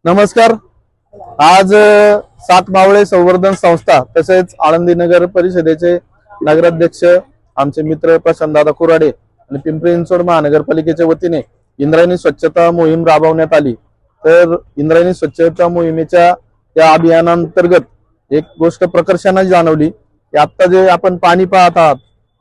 नमस्कार। आज सात मावळे संवर्धन संस्था तसेच आळंदी नगर परिषदेचे नगराध्यक्ष आमचे मित्र प्रशांतदादा कुराडे आणि पिंपरी चिंचवड महानगरपालिकेच्या वतीने इंद्रायणी स्वच्छता मोहीम राबवण्यात आली। तर इंद्रायणी स्वच्छता मोहिमेच्या या अभियानांतर्गत एक गोष्ट प्रकर्षाने जाणवली की आता जे आपण पाणी पाहत आहात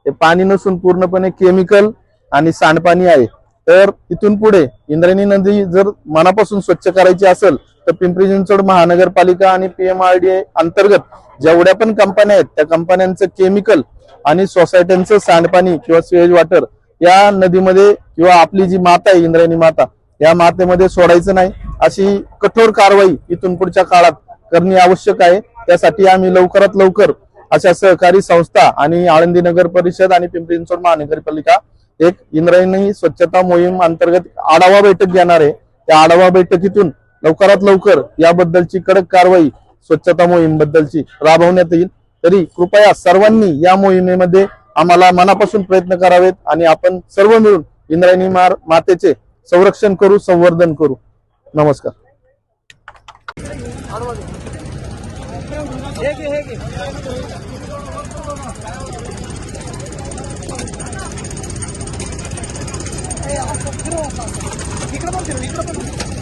ते पाणी नसून पूर्णपणे केमिकल आणि सांडपाणी आहे। तर इथून पुढे इंद्रायणी नदी जर मनापासून स्वच्छ करायची असेल तर पिंपरी चिंचवड महानगरपालिका आणि PMRDA अंतर्गत जेवढ्या पण कंपन्या आहेत त्या कंपन्यांचं केमिकल आणि सोसायट्यांचं सांडपाणी किंवा स्वेज वॉटर या नदीमध्ये किंवा आपली जी माता आहे इंद्रायणी माता या मातेमध्ये सोडायचं नाही, अशी कठोर कारवाई इथून पुढच्या काळात करणे आवश्यक आहे। त्यासाठी आम्ही लवकरात लवकर अशा सहकारी संस्था आणि आळंदी नगर परिषद आणि पिंपरी चिंचवड महानगरपालिका एक इंद्रायणी स्वच्छता मोहीम अंतर्गत आढावा बैठक घेणार आहे। त्या आढावा बैठकीतून लवकरात लवकर याबद्दलची कडक कारवाई स्वच्छता मोहीम बद्दलची राबवण्यात येईल। तरी कृपया सर्वांनी या मोहिमेमध्ये आम्हाला मनापासून प्रयत्न करावेत आणि आपण सर्व मिळून इंद्रायणी मातेचे संरक्षण करू, संवर्धन करू। नमस्कार। इकडे पण